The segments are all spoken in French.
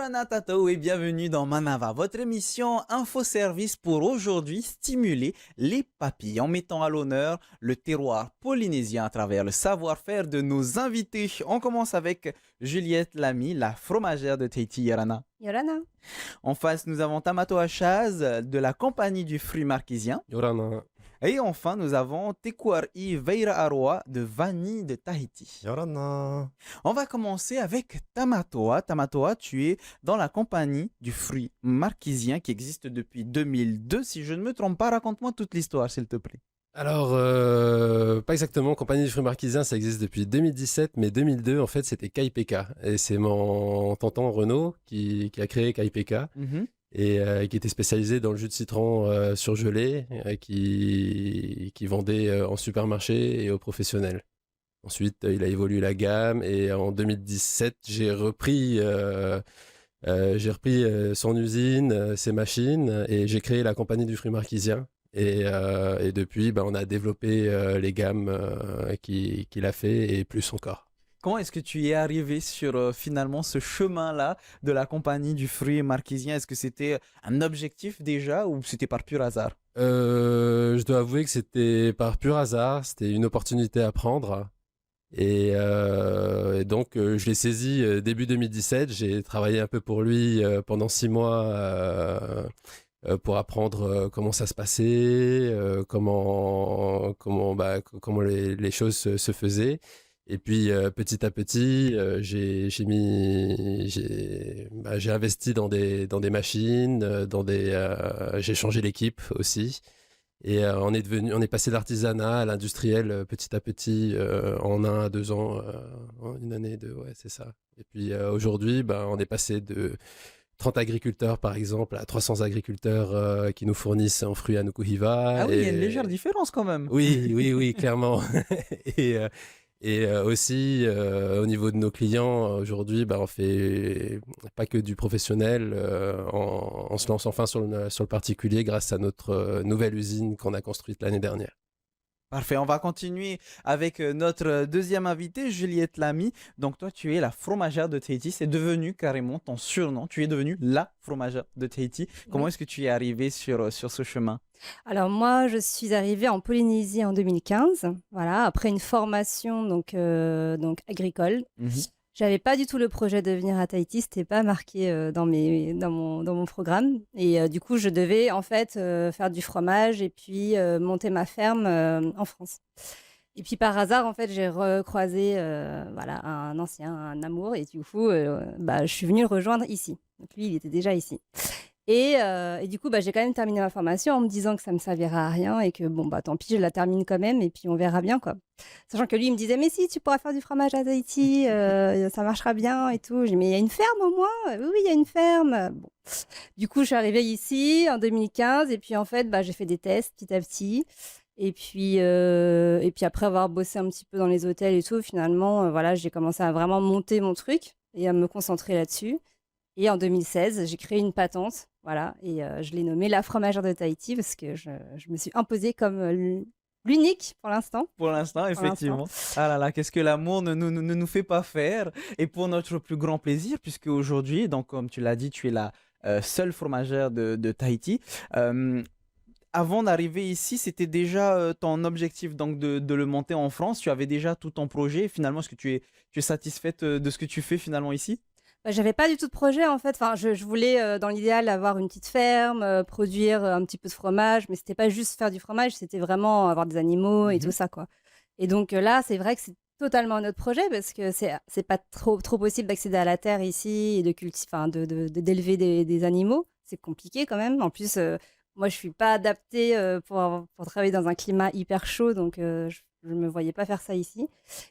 Yorana Tato et bienvenue dans Manava, votre émission info-service pour aujourd'hui stimuler les papilles en mettant à l'honneur le terroir polynésien à travers le savoir-faire de nos invités. On commence avec Juliette Lamy, la fromagère de Tahiti Yorana. Yorana. En face, nous avons Tamato Achaz de la compagnie du fruit marquisien. Yorana. Et enfin, nous avons Tekuari Veira Aroa de Vanille de Tahiti. Yorana. On va commencer avec Tamatoa. Tamatoa, tu es dans la compagnie du fruit marquisien qui existe depuis 2002. Si je ne me trompe pas, raconte-moi toute l'histoire, s'il te plaît. Alors, pas exactement, Compagnie du fruit marquisien, ça existe depuis 2017, mais 2002, en fait, c'était KIPK. Et c'est mon tonton Renaud qui a créé KIPK et qui était spécialisé dans le jus de citron surgelé, qui vendait en supermarché et aux professionnels. Ensuite, il a évolué la gamme et en 2017, j'ai repris son usine, ses machines et j'ai créé la Compagnie du fruit marquisien. Et depuis, on a développé les gammes qu'il a fait et plus encore. Comment est-ce que tu es arrivé sur finalement ce chemin-là de la compagnie du fruit marquisien? Est-ce que c'était un objectif déjà ou c'était par pur hasard? Je dois avouer que c'était par pur hasard, c'était une opportunité à prendre. Et donc, je l'ai saisi début 2017. J'ai travaillé un peu pour lui pendant 6 mois pour apprendre comment ça se passait, comment les choses se faisaient. Et puis, petit à petit, j'ai investi dans des machines, j'ai changé l'équipe aussi. Et on est passé d'artisanat à l'industriel petit à petit en 1 à 2 ans, en une année, 2, ouais, c'est ça. Et puis aujourd'hui, on est passé de 30 agriculteurs, par exemple, à 300 agriculteurs qui nous fournissent en fruits à Nukuhiva. Ah oui, il y a une légère différence quand même. Oui, clairement. Et aussi, au niveau de nos clients, aujourd'hui, on fait pas que du professionnel. On se lance enfin sur le particulier grâce à notre nouvelle usine qu'on a construite l'année dernière. Parfait, on va continuer avec notre deuxième invité, Juliette Lamy. Donc toi, tu es la fromagère de Tahiti, c'est devenu carrément ton surnom, tu es devenue la fromagère de Tahiti. Comment est-ce que tu es arrivée sur ce chemin? Alors moi, je suis arrivée en Polynésie en 2015, voilà, après une formation donc agricole. J'avais pas du tout le projet de venir à Tahiti, c'était pas marqué dans mon programme. Et du coup, je devais en fait faire du fromage et puis monter ma ferme en France. Et puis par hasard, en fait, j'ai recroisé un amour et du coup, je suis venue le rejoindre ici. Donc lui, il était déjà ici. Et du coup, j'ai quand même terminé ma formation en me disant que ça me servira à rien et que tant pis, je la termine quand même et puis on verra bien quoi. Sachant que lui, il me disait mais si, tu pourras faire du fromage à Tahiti, ça marchera bien et tout. J'ai dit mais il y a une ferme au moins? Oui, il y a une ferme. Bon. Du coup, je suis arrivée ici en 2015 et puis en fait, j'ai fait des tests petit à petit. Et puis après avoir bossé un petit peu dans les hôtels et tout, finalement, j'ai commencé à vraiment monter mon truc et à me concentrer là-dessus. Et en 2016, j'ai créé une patente, voilà, et je l'ai nommée la fromagère de Tahiti parce que je me suis imposée comme l'unique pour l'instant. Pour l'instant, effectivement. Ah là là, qu'est-ce que l'amour ne nous fait pas faire. Et pour notre plus grand plaisir, puisque aujourd'hui, donc comme tu l'as dit, tu es la seule fromagère de Tahiti. Avant d'arriver ici, c'était déjà ton objectif donc de le monter en France. Tu avais déjà tout ton projet. Finalement, est-ce que tu es satisfaite de ce que tu fais finalement ici? J'avais pas du tout de projet en fait. Enfin, je voulais dans l'idéal avoir une petite ferme, produire un petit peu de fromage, mais c'était pas juste faire du fromage, c'était vraiment avoir des animaux et tout ça quoi. Et donc là, c'est vrai que c'est totalement un autre projet parce que c'est pas trop possible d'accéder à la terre ici et d'élever des animaux. C'est compliqué quand même. En plus, moi, je suis pas adaptée pour travailler dans un climat hyper chaud, donc je me voyais pas faire ça ici.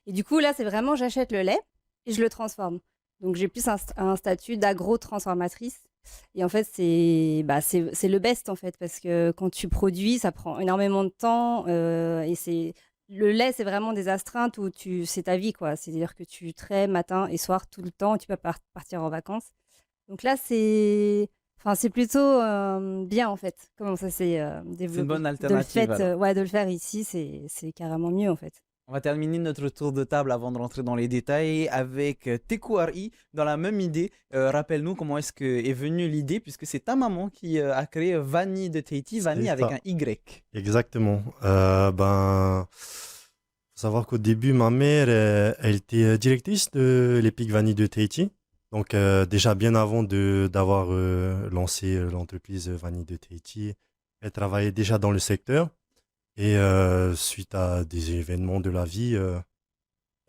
Et du coup, là, c'est vraiment j'achète le lait et je le transforme. Donc, j'ai plus un statut d'agro-transformatrice. Et en fait, c'est le best, en fait, parce que quand tu produis, ça prend énormément de temps. Le lait, c'est vraiment des astreintes où c'est ta vie, quoi. C'est-à-dire que tu traites matin et soir tout le temps et tu peux partir en vacances. Donc là, c'est plutôt bien, en fait, comment ça s'est développé. C'est une bonne alternative. De le faire ici, c'est carrément mieux, en fait. On va terminer notre tour de table avant de rentrer dans les détails avec Tekuari dans la même idée. Rappelle-nous comment est-ce que est venue l'idée puisque c'est ta maman qui a créé Vanille de Tahiti, Vanille C'est avec ça, un Y. exactement. Faut savoir qu'au début, ma mère, elle était directrice de l'Epic Vanille de Tahiti. Donc, déjà bien avant d'avoir lancé l'entreprise Vanille de Tahiti, elle travaillait déjà dans le secteur. Et suite à des événements de la vie,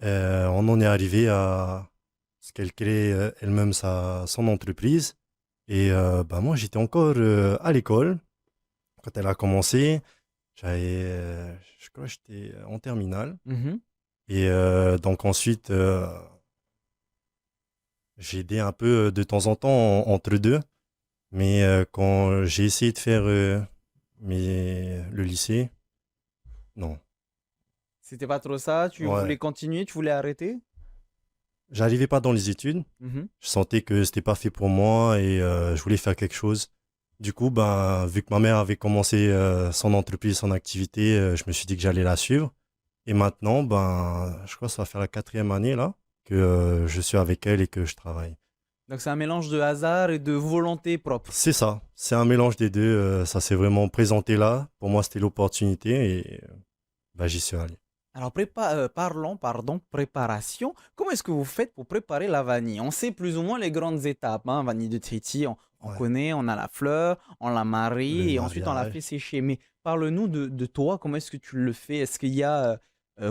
on en est arrivé à ce qu'elle crée elle-même son entreprise. Et moi, j'étais encore à l'école quand elle a commencé. Je crois que j'étais en terminale. Mhm. Et donc ensuite, j'ai aidé un peu de temps en temps entre deux. Mais quand j'ai essayé de faire le lycée, non. C'était pas trop ça, tu Ouais. voulais continuer, tu voulais arrêter? J'arrivais pas dans les études. Mhm. Je sentais que c'était pas fait pour moi et je voulais faire quelque chose. Du coup, ben, vu que ma mère avait commencé son entreprise, son activité, je me suis dit que j'allais la suivre. Et maintenant, ben, je crois que ça va faire la 4e année là que je suis avec elle et que je travaille. Donc c'est un mélange de hasard et de volonté propre. C'est ça, c'est un mélange des deux. Ça s'est vraiment présenté là. Pour moi, c'était l'opportunité et ben, j'y suis allé. Alors parlons, pardon, préparation. Comment est-ce que vous faites pour préparer la vanille? On sait plus ou moins les grandes étapes, hein. Vanille de Tahiti, on Ouais. connaît, on a la fleur, on la Le marie et ensuite on la fait mariage. sécher. Mais parle-nous de toi, comment est-ce que tu le fais? Est-ce qu'il y a,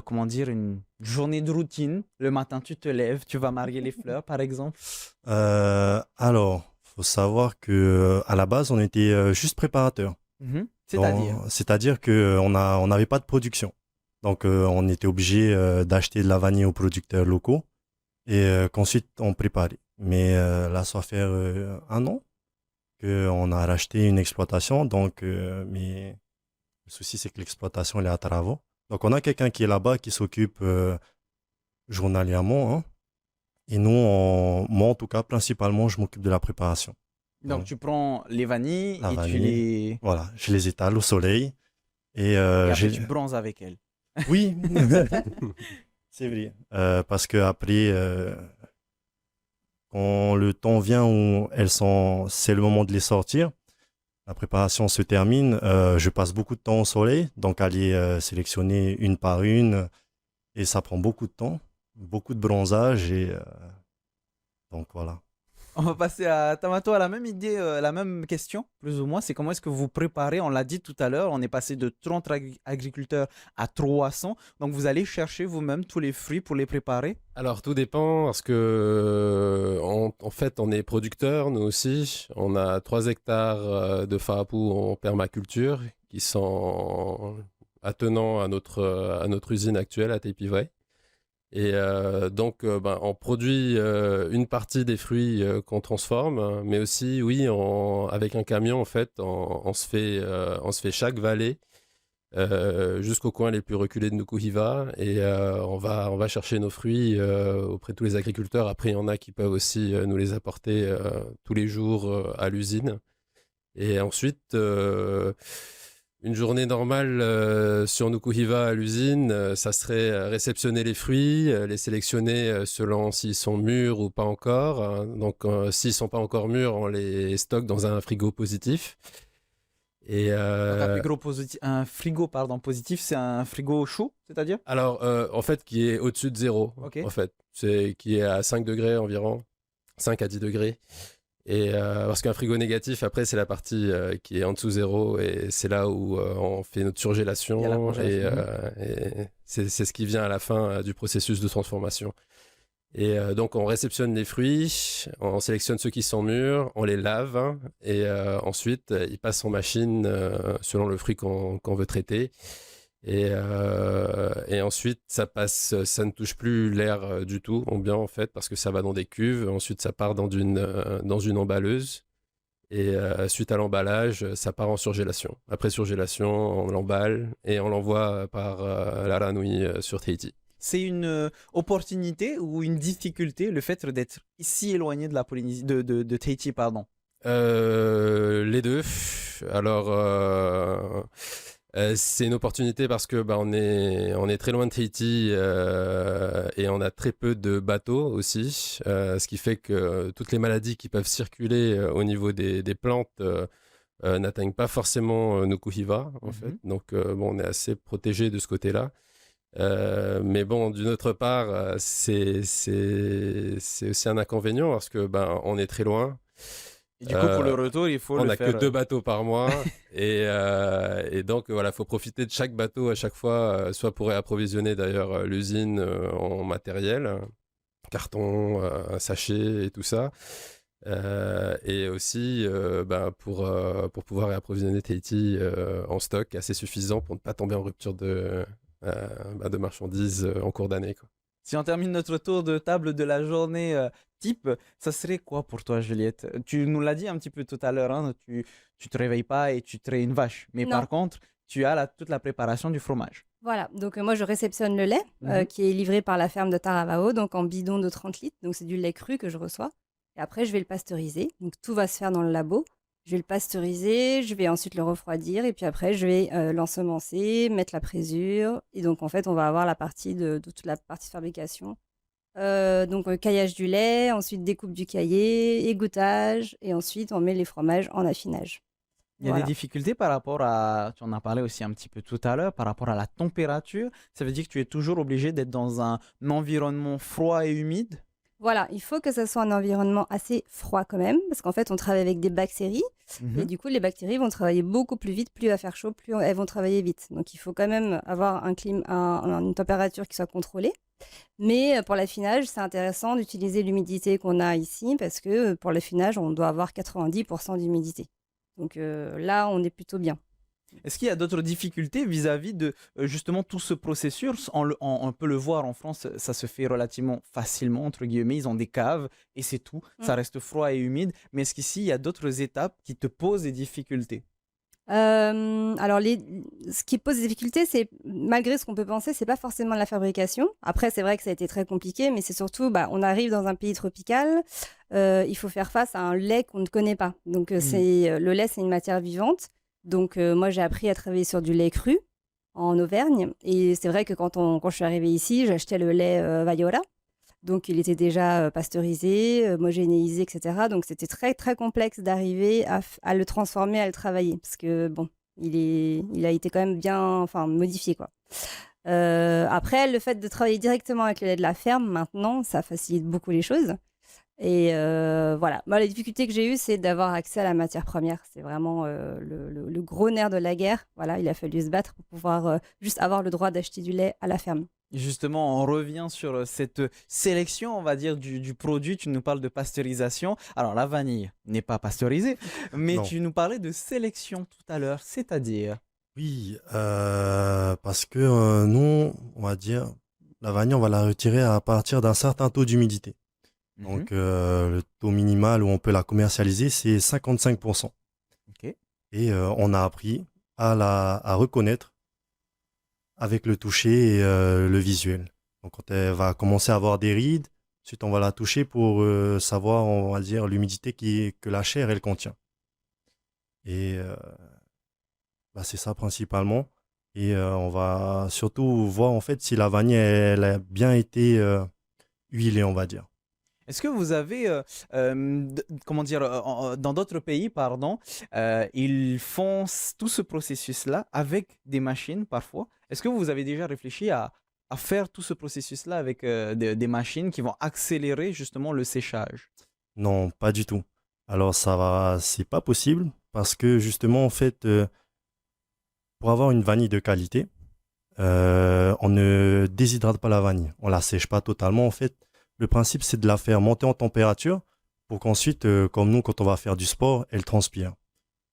comment dire, une journée de routine? Le matin, tu te lèves, tu vas marier les fleurs, par exemple? Alors, faut savoir que à la base, on était juste préparateur. Mhm. C'est-à-dire? C'est-à-dire que on n'avait pas de production. Donc, on était obligé d'acheter de la vanille aux producteurs locaux et qu'ensuite on préparait. Mais là, ça va faire 1 an qu'on a racheté une exploitation. Donc, mais le souci, c'est que l'exploitation, elle est à travaux. Donc, on a quelqu'un qui est là-bas, qui s'occupe journalièrement, hein. Et nous, moi, en tout cas, principalement, je m'occupe de la préparation. Donc Donc, tu prends les vanilles la et tu vanille, les... voilà, je les étale au soleil. Et Et après tu bronzes avec elles. oui, c'est vrai. Parce que après, quand le temps vient où c'est le moment de les sortir, la préparation se termine. Je passe beaucoup de temps au soleil, donc à les sélectionner une par une, et ça prend beaucoup de temps, beaucoup de bronzage, et donc voilà. On va passer à Tamato, à la même idée, la même question, plus ou moins. C'est comment est-ce que vous préparez? On l'a dit tout à l'heure, on est passé de 30 agriculteurs à 300. Donc vous allez chercher vous-même tous les fruits pour les préparer? Alors tout dépend parce que en fait on est producteurs nous aussi. On a 3 hectares de farapou en permaculture qui sont attenants à notre usine actuelle à Taipei. Et donc on produit une partie des fruits qu'on transforme, mais aussi oui avec un camion en fait on se fait chaque vallée jusqu'aux coins les plus reculés de Nukuhiva et on va chercher nos fruits auprès de tous les agriculteurs. Après, il y en a qui peuvent aussi nous les apporter tous les jours à l'usine. Et ensuite, une journée normale sur Nukuhiva à l'usine, ça serait réceptionner les fruits, les sélectionner selon s'ils sont mûrs ou pas encore, hein. Donc, s'ils sont pas encore mûrs, on les stocke dans un frigo positif. Et Donc un frigo pardon, positif, c'est un frigo chaud, c'est-à-dire? alors, en fait, qui est au-dessus de zéro, Ok. en fait. Qui est à 5 degrés environ, 5 à 10 degrés. Et parce qu'un frigo négatif, après, c'est la partie qui est en dessous zéro et c'est là où on fait notre Il y a la surgélation congélation. et c'est ce qui vient à la fin du processus de transformation. Et donc, on réceptionne les fruits, on sélectionne ceux qui sont mûrs, on les lave hein, et ensuite, ils passent en machine selon le fruit qu'on veut traiter. Et ensuite, ça ne touche plus l'air du tout, bien en fait, parce que ça va dans des cuves. Ensuite, ça part dans une emballeuse. Et suite à l'emballage, ça part en surgélation. Après surgélation, on l'emballe et on l'envoie par la Ranui sur Tahiti. C'est une opportunité ou une difficulté, le fait d'être si éloigné de la Polynésie, de Tahiti, pardon? Les deux. Alors, C'est une opportunité parce que on est très loin de Tahiti et on a très peu de bateaux aussi, ce qui fait que toutes les maladies qui peuvent circuler au niveau des plantes n'atteignent pas forcément Nukuhiva en fait. Donc on est assez protégé de ce côté-là. Mais bon, d'une autre part, c'est aussi un inconvénient parce que on est très loin. Et du coup, pour le retour, il faut on le n'a faire. que 2 bateaux par mois et donc voilà, faut profiter de chaque bateau à chaque fois, soit pour approvisionner d'ailleurs l'usine en matériel, carton, sachet et tout ça, et aussi pour pouvoir réapprovisionner Tahiti en stock assez suffisant pour ne pas tomber en rupture de marchandises en cours d'année, quoi. Si on termine notre tour de table de la journée type, ça serait quoi pour toi, Juliette? Tu nous l'as dit un petit peu tout à l'heure, hein, tu te réveilles pas et tu traites une vache. Mais Non. par contre, tu as toute la préparation du fromage. Voilà, donc moi je réceptionne le lait qui est livré par la ferme de Taravao, donc en bidon de 30 litres, donc c'est du lait cru que je reçois. Et après je vais le pasteuriser, donc tout va se faire dans le labo. Je vais le pasteuriser, je vais ensuite le refroidir et puis après je vais l'ensemencer, mettre la présure. Et donc en fait on va avoir la partie de toute la partie de fabrication. Donc caillage du lait, ensuite découpe du caillé, égouttage et ensuite on met les fromages en affinage. Il y a Voilà. des difficultés par rapport à, tu en as parlé aussi un petit peu tout à l'heure, par rapport à la température. Ça veut dire que tu es toujours obligé d'être dans un environnement froid et humide. Voilà, il faut que ça soit un environnement assez froid quand même, parce qu'en fait, on travaille avec des bactéries, et du coup, les bactéries vont travailler beaucoup plus vite, plus il va faire chaud, plus elles vont travailler vite. Donc, il faut quand même avoir une température qui soit contrôlée. Mais pour l'affinage, c'est intéressant d'utiliser l'humidité qu'on a ici, parce que pour l'affinage, on doit avoir 90% d'humidité. Donc là, on est plutôt bien. Est-ce qu'il y a d'autres difficultés vis-à-vis de justement tout ce processus? On peut le voir en France, ça se fait relativement facilement, entre guillemets. Ils ont des caves et c'est tout. Ça reste froid et humide. Mais est-ce qu'ici, il y a d'autres étapes qui te posent des difficultés? Alors, ce qui pose des difficultés, c'est malgré ce qu'on peut penser, c'est pas forcément la fabrication. Après, c'est vrai que ça a été très compliqué, mais c'est surtout, on arrive dans un pays tropical, il faut faire face à un lait qu'on ne connaît pas. Donc, le lait, c'est une matière vivante. Donc, moi, j'ai appris à travailler sur du lait cru en Auvergne. Et c'est vrai que quand je suis arrivée ici, j'achetais le lait Vaiora. Donc, il était déjà pasteurisé, homogénéisé, etc. Donc, c'était très, très complexe d'arriver à le transformer, à le travailler. Parce que, bon, il a été quand même bien modifié, quoi. Après, le fait de travailler directement avec le lait de la ferme, maintenant, ça facilite beaucoup les choses. Et voilà. Moi, la difficulté que j'ai eue, c'est d'avoir accès à la matière première. C'est vraiment le gros nerf de la guerre. Voilà, il a fallu se battre pour pouvoir juste avoir le droit d'acheter du lait à la ferme. Justement, on revient sur cette sélection, on va dire, du produit. Tu nous parles de pasteurisation. Alors, la vanille n'est pas pasteurisée, mais Non. tu nous parlais de sélection tout à l'heure, c'est-à-dire? Oui, parce que nous, on va dire, la vanille, on va la retirer à partir d'un certain taux d'humidité. Donc, le taux minimal où on peut la commercialiser, c'est 55%. Ok. Et on a appris à reconnaître avec le toucher et le visuel. Donc, quand elle va commencer à avoir des rides, ensuite, on va la toucher pour savoir, on va dire, l'humidité que la chair, elle contient. Et c'est ça principalement. Et on va surtout voir, en fait, si la vanille, elle a bien été huilée, on va dire. Est-ce que vous avez, comment dire, dans d'autres pays, pardon, ils font tout ce processus-là avec des machines parfois. Est-ce que vous avez déjà réfléchi à faire tout ce processus-là avec des machines qui vont accélérer justement le séchage? Non, pas du tout. Alors c'est pas possible parce que justement, en fait, pour avoir une vanille de qualité, on ne déshydrate pas la vanille. On la sèche pas totalement, en fait. Le principe, c'est de la faire monter en température pour qu'ensuite, comme nous, quand on va faire du sport, elle transpire.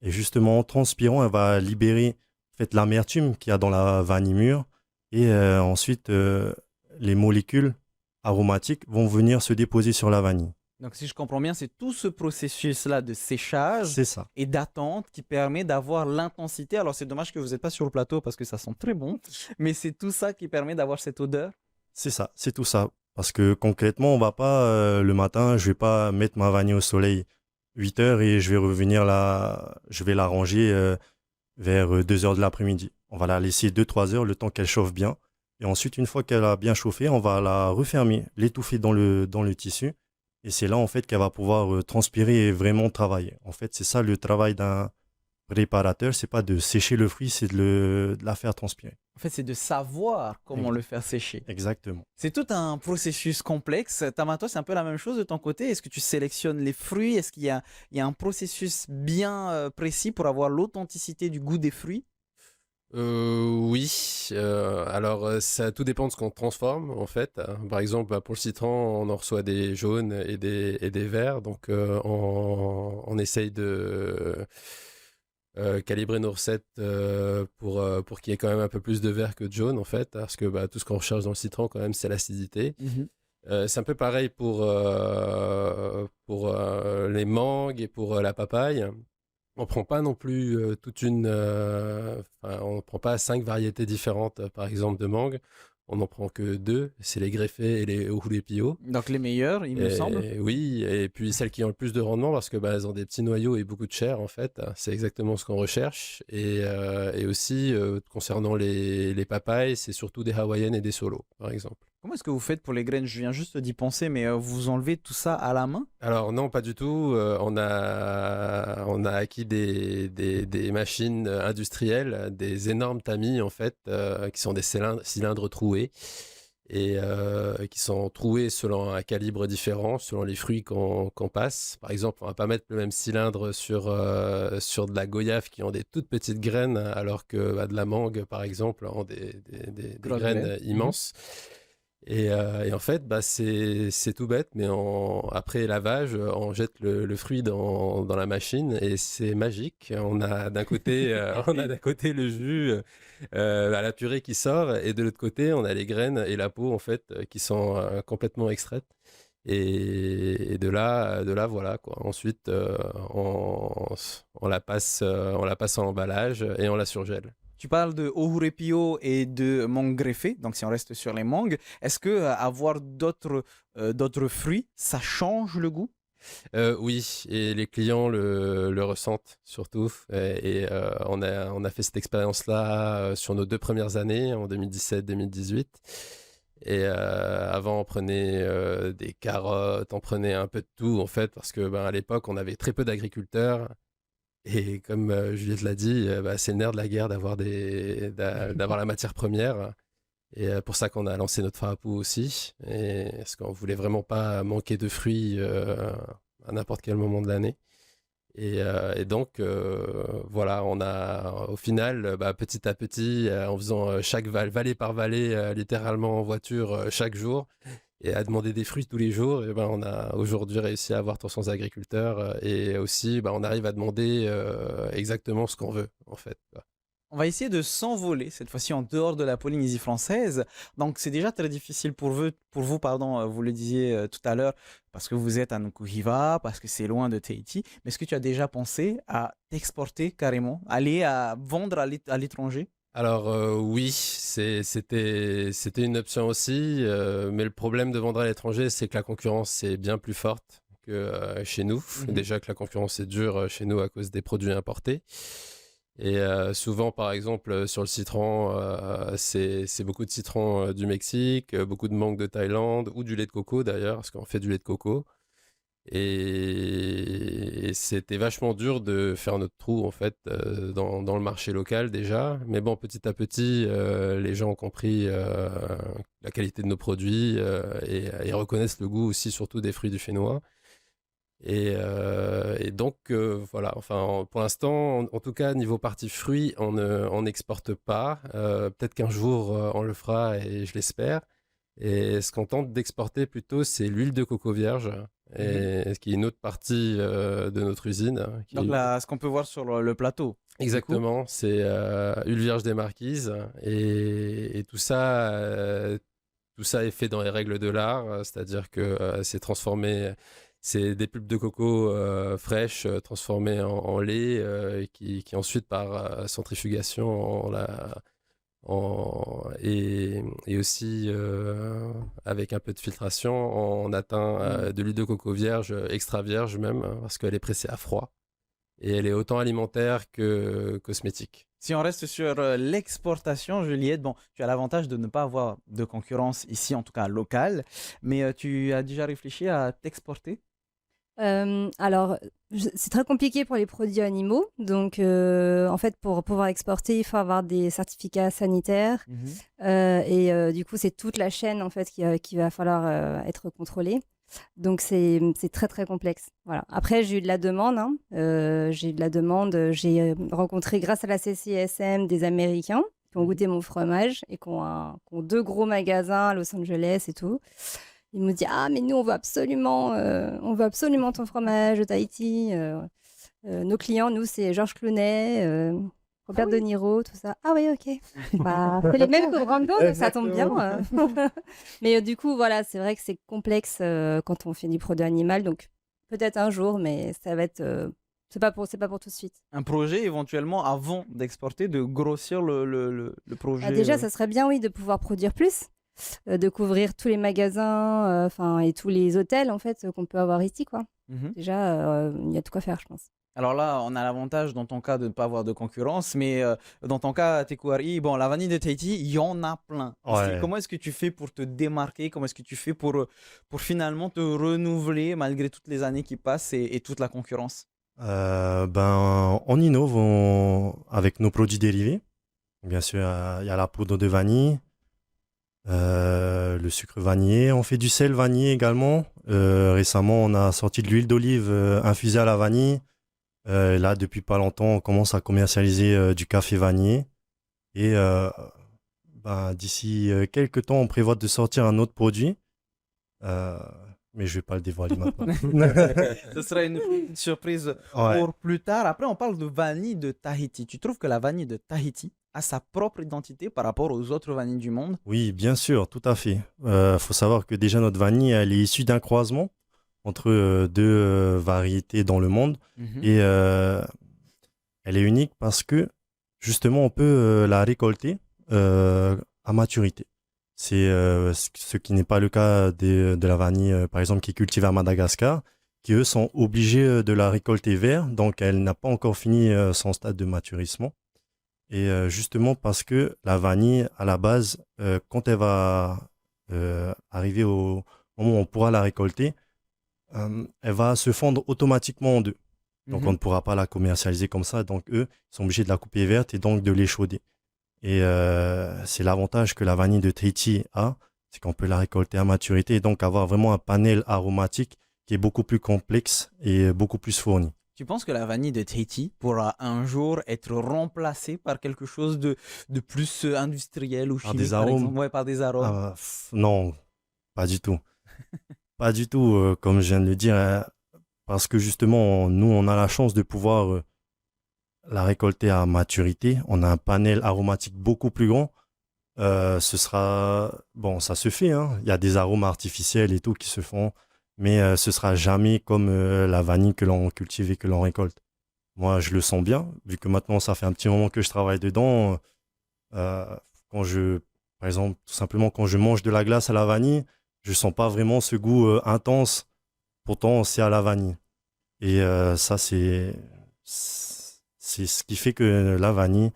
Et justement, en transpirant, elle va libérer en fait, l'amertume qu'il y a dans la vanille mûre. Et ensuite, les molécules aromatiques vont venir se déposer sur la vanille. Donc, si je comprends bien, c'est tout ce processus-là de séchage C'est ça. et d'attente qui permet d'avoir l'intensité. Alors, c'est dommage que vous n'êtes pas sur le plateau parce que ça sent très bon, mais c'est tout ça qui permet d'avoir cette odeur. C'est ça, c'est tout ça. Parce que concrètement, on va pas le matin, je vais pas mettre ma vanille au soleil 8 heures et je vais revenir là, je vais la ranger vers 2 heures de l'après-midi. On va la laisser 2-3 heures, le temps qu'elle chauffe bien. Et ensuite, une fois qu'elle a bien chauffé, on va la refermer, l'étouffer dans le tissu. Et c'est là, en fait, qu'elle va pouvoir transpirer et vraiment travailler. En fait, c'est ça le travail d'un préparateur. C'est pas de sécher le fruit, c'est de la faire transpirer. En fait, c'est de savoir comment le faire sécher. Exactement. C'est tout un processus complexe. Tama, toi, c'est un peu la même chose de ton côté. Est-ce que tu sélectionnes les fruits? Est-ce qu'il y a un processus bien précis pour avoir l'authenticité du goût des fruits? Oui, alors ça tout dépend de ce qu'on transforme en fait. Par exemple, pour le citron, on en reçoit des jaunes et des verts, donc on essaye de calibrer nos recettes pour qu'il y ait quand même un peu plus de vert que de jaune en fait, parce que tout ce qu'on recherche dans le citron quand même c'est l'acidité. C'est un peu pareil pour les mangues et pour la papaye. On prend pas non plus on prend pas 5 variétés différentes, par exemple, de mangue. On n'en prend que 2, c'est les greffés et les Ohulepio. Donc les meilleurs, il me semble. Oui, et puis celles qui ont le plus de rendement parce que elles ont des petits noyaux et beaucoup de chair en fait. C'est exactement ce qu'on recherche. Et aussi, concernant les papayes, c'est surtout des hawaïennes et des solos, par exemple. Comment est-ce que vous faites pour les graines? Je viens juste d'y penser, mais vous enlevez tout ça à la main? Alors non, pas du tout. On a acquis des machines industrielles, des énormes tamis en fait, qui sont des cylindres troués et qui sont troués selon un calibre différent, selon les fruits qu'on passe. Par exemple, on va pas mettre le même cylindre sur de la goyave qui ont des toutes petites graines, alors que de la mangue, par exemple, ont des graines immenses. Et en fait, c'est tout bête, mais après lavage, on jette le fruit dans la machine et c'est magique. On a d'un côté, le jus à la purée qui sort et de l'autre côté, on a les graines et la peau en fait qui sont complètement extraites. Et de là, voilà quoi. Ensuite, on la passe en emballage et on la surgèle. Tu parles de Ohurepio et de mangue greffée, donc si on reste sur les mangues, est-ce que avoir d'autres fruits, ça change le goût? Oui, et les clients le ressentent surtout. On a fait cette expérience-là sur nos 2 premières années, en 2017-2018. Et avant, on prenait des carottes, on prenait un peu de tout en fait, parce que à l'époque, on avait très peu d'agriculteurs. Et comme Juliette l'a dit, c'est le nerf de la guerre d'avoir la matière première. Et pour ça qu'on a lancé notre farapou aussi. Et parce qu'on voulait vraiment pas manquer de fruits à n'importe quel moment de l'année. Et donc, voilà, on a au final, petit à petit, en faisant chaque vallée par vallée, littéralement en voiture chaque jour, et à demander des fruits tous les jours, et on a aujourd'hui réussi à avoir 300 agriculteurs et aussi on arrive à demander exactement ce qu'on veut en fait. On va essayer de s'envoler, cette fois-ci en dehors de la Polynésie française. Donc c'est déjà très difficile pour vous, pardon, vous le disiez tout à l'heure, parce que vous êtes à Nukuhiva, parce que c'est loin de Tahiti. Mais est-ce que tu as déjà pensé à t'exporter carrément, aller à vendre à l'étranger? Alors oui, c'était une option aussi, mais le problème de vendre à l'étranger, c'est que la concurrence est bien plus forte que chez nous. Déjà que la concurrence est dure chez nous à cause des produits importés. Et souvent, par exemple, sur le citron, c'est beaucoup de citron du Mexique, beaucoup de mangue de Thaïlande ou du lait de coco d'ailleurs, parce qu'on fait du lait de coco. Et c'était vachement dur de faire notre trou en fait dans le marché local déjà. Mais bon, petit à petit, les gens ont compris la qualité de nos produits et reconnaissent le goût aussi, surtout des fruits du Fénois. Et donc, voilà, enfin, pour l'instant, en tout cas, niveau partie fruits, on n'exporte pas. Peut-être qu'un jour, on le fera et je l'espère. Et ce qu'on tente d'exporter plutôt, c'est l'huile de coco vierge, qui est une autre partie de notre usine. Donc là, ce qu'on peut voir sur le plateau. Exactement, c'est huile vierge des Marquises. Et tout ça est fait dans les règles de l'art, c'est-à-dire que c'est transformé. C'est des pulpes de coco fraîches transformées en lait qui ensuite par centrifugation et aussi avec un peu de filtration on atteint de l'huile de coco vierge, extra vierge même, parce qu'elle est pressée à froid. et elle est autant alimentaire que cosmétique. Si on reste sur l'exportation, Juliette, bon, tu as l'avantage de ne pas avoir de concurrence ici, en tout cas locale, mais tu as déjà réfléchi à t'exporter? Alors, c'est très compliqué pour les produits animaux. Donc, en fait, pour pouvoir exporter, il faut avoir des certificats sanitaires. Mhm. Du coup, c'est toute la chaîne en fait qui va falloir être contrôlée. Donc, c'est très, très complexe. Voilà. Après, j'ai eu de la demande. Hein. J'ai eu de la demande. J'ai rencontré, grâce à la CCSM, des Américains qui ont goûté mon fromage et qui ont 2 gros magasins à Los Angeles et tout. Ils me disent: «Ah, mais nous, on veut absolument ton fromage de Tahiti. Nos clients, nous, c'est Georges Clooney, Robert De Niro, tout ça». Ah oui, ok. Bah, c'est les mêmes que Brando, donc ça tombe bien. Mais du coup, voilà, c'est vrai que c'est complexe quand on fait du produit animal. Donc peut-être un jour, mais ça va être. C'est pas pour tout de suite. Un projet éventuellement avant d'exporter, de grossir le Bah, projet. déjà, ça serait bien, oui, de pouvoir produire plus. De couvrir tous les magasins et tous les hôtels en fait qu'on peut avoir ici, quoi. Mhm. Déjà, il y a de quoi faire, je pense. Alors là, on a l'avantage dans ton cas de ne pas avoir de concurrence, mais dans ton cas, Tekouari, bon, la vanille de Tahiti, il y en a plein. Ouais. Comment est-ce que tu fais pour te démarquer? Comment est-ce que tu fais pour finalement te renouveler malgré toutes les années qui passent et toute la concurrence? On innove avec nos produits dérivés. Bien sûr, il y a la poudre de vanille, le sucre vanillé. On fait du sel vanillé également. Récemment, on a sorti de l'huile d'olive infusée à la vanille. Là, depuis pas longtemps, on commence à commercialiser du café vanillé. Et d'ici quelques temps, on prévoit de sortir un autre produit. Mais je vais pas le dévoiler maintenant. Ce sera une surprise Ouais. pour plus tard. Après, on parle de vanille de Tahiti. Tu trouves que la vanille de Tahiti a sa propre identité par rapport aux autres vanilles du monde? Oui, bien sûr, tout à fait. Faut savoir que déjà notre vanille, elle est issue d'un croisement entre deux variétés dans le monde. Mhm. Et elle est unique parce que justement, on peut la récolter à maturité. C'est ce qui n'est pas le cas de la vanille, par exemple, qui est cultivée à Madagascar, qui eux sont obligés de la récolter vert, donc elle n'a pas encore fini son stade de maturissement. Et justement parce que la vanille, à la base, quand elle va arriver au moment où on pourra la récolter, elle va se fondre automatiquement en deux. Donc on Mhm. ne pourra pas la commercialiser comme ça. Donc eux, ils sont obligés de la couper verte et donc de l'échauder. Et c'est l'avantage que la vanille de Tahiti a, c'est qu'on peut la récolter à maturité et donc avoir vraiment un panel aromatique qui est beaucoup plus complexe et beaucoup plus fourni. Tu penses que la vanille de Tahiti pourra un jour être remplacée par quelque chose de plus industriel ou Par des chimique, par arômes? exemple? Ouais, par des arômes. Non, pas du tout. Pas du tout, comme je viens de le dire, parce que justement, nous, on a la chance de pouvoir la récolter à maturité. On a un panel aromatique beaucoup plus grand. Bon, ça se fait, hein. Il y a des arômes artificiels et tout qui se font, mais ce sera jamais comme la vanille que l'on cultive et que l'on récolte. Moi, je le sens bien, vu que maintenant, ça fait un petit moment que je travaille dedans. Euh, quand par exemple, tout simplement, quand je mange de la glace à la vanille, je sens pas vraiment ce goût intense. Pourtant, c'est à la vanille. Et ça, c'est ce qui fait que la vanille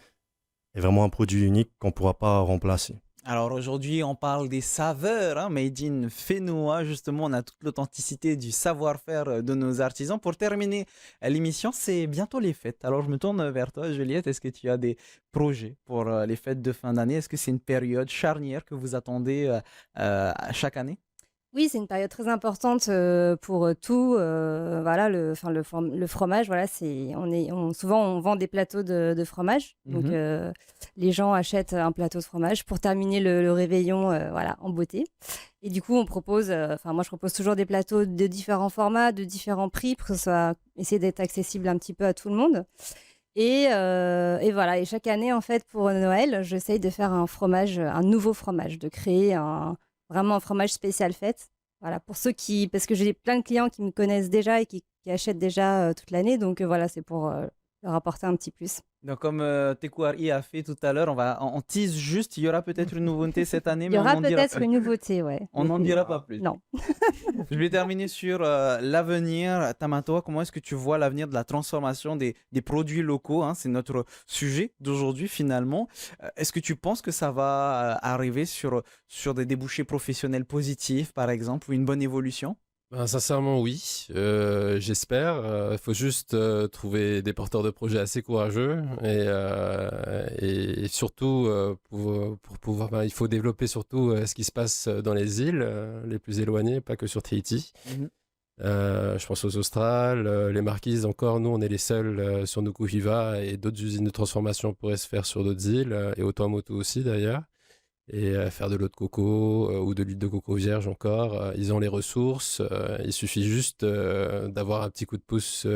est vraiment un produit unique qu'on ne pourra pas remplacer. Alors aujourd'hui, on parle des saveurs, hein, made in Fénois. Justement, on a toute l'authenticité du savoir-faire de nos artisans. Pour terminer l'émission, c'est bientôt les fêtes. Alors je me tourne vers toi, Juliette. Est-ce que tu as des projets pour les fêtes de fin d'année? Est-ce que c'est une période charnière que vous attendez chaque année? Oui, c'est une période très importante pour tout. Voilà, le fromage, voilà, souvent on vend des plateaux de fromage. Donc Mhm. les gens achètent un plateau de fromage pour terminer le réveillon, voilà, en beauté. Et du coup, moi je propose toujours des plateaux de différents formats, de différents prix pour que ce soit essayer d'être accessible un petit peu à tout le monde. Et voilà. Et chaque année, en fait, pour Noël, j'essaye de faire un nouveau fromage, de créer vraiment un fromage spécial fête. Voilà, parce que j'ai plein de clients qui me connaissent déjà et qui achètent déjà toute l'année. Donc voilà, c'est pour leur apporter un petit plus. Donc, comme Tekuari a fait tout à l'heure, on tease juste, il y aura peut-être une nouveauté cette année, Il y mais on aura n'en dira peut-être pas. une nouveauté, ouais. On n'en dira pas plus. Non. Je vais terminer sur l'avenir. Tamatoa, comment est-ce que tu vois l'avenir de la transformation des produits locaux, hein? C'est notre sujet d'aujourd'hui finalement. Est-ce que tu penses que ça va arriver sur des débouchés professionnels positifs, par exemple, ou une bonne évolution? Ben, sincèrement, oui. J'espère. Il faut juste trouver des porteurs de projets assez courageux et surtout pour pouvoir. Ben, il faut développer surtout ce qui se passe dans les îles les plus éloignées, pas que sur Tahiti. Mhm. Je pense aux Australes, les Marquises encore. Nous, on est les seuls sur Nukuhiva et d'autres usines de transformation pourraient se faire sur d'autres îles et au Tuamotu aussi d'ailleurs. Et faire de l'eau de coco ou de l'huile de coco vierge encore. Ils ont les ressources. Il suffit juste d'avoir un petit coup de pouce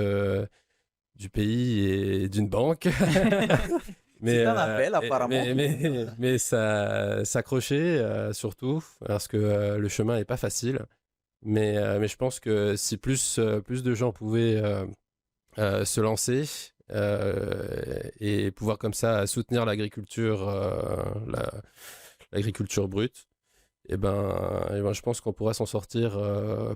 du pays et d'une banque. C'est un appel, apparemment. Mais s'accrocher surtout, parce que le chemin n'est pas facile. Mais je pense que si plus de gens pouvaient se lancer et pouvoir comme ça soutenir l'agriculture, l'agriculture brute, et ben, je pense qu'on pourra s'en sortir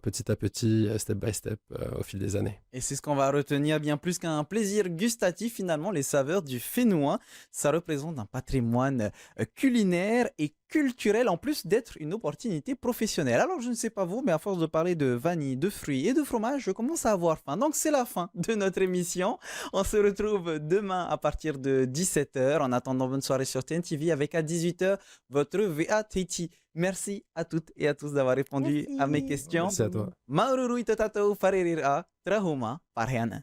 petit à petit, step by step, au fil des années. Et c'est ce qu'on va retenir, bien plus qu'un plaisir gustatif, finalement, les saveurs du Fénouin. Ça représente un patrimoine culinaire et culturel, en plus d'être une opportunité professionnelle. Alors, je ne sais pas vous, mais à force de parler de vanille, de fruits et de fromage, je commence à avoir faim. Donc, c'est la fin de notre émission. On se retrouve demain à partir de 17h. En attendant, bonne soirée sur TNTV avec à 18h votre VA Tahiti. Merci à toutes et à tous d'avoir répondu à mes questions. Merci à toi. Maururu itatatau faririra trahuma parheana.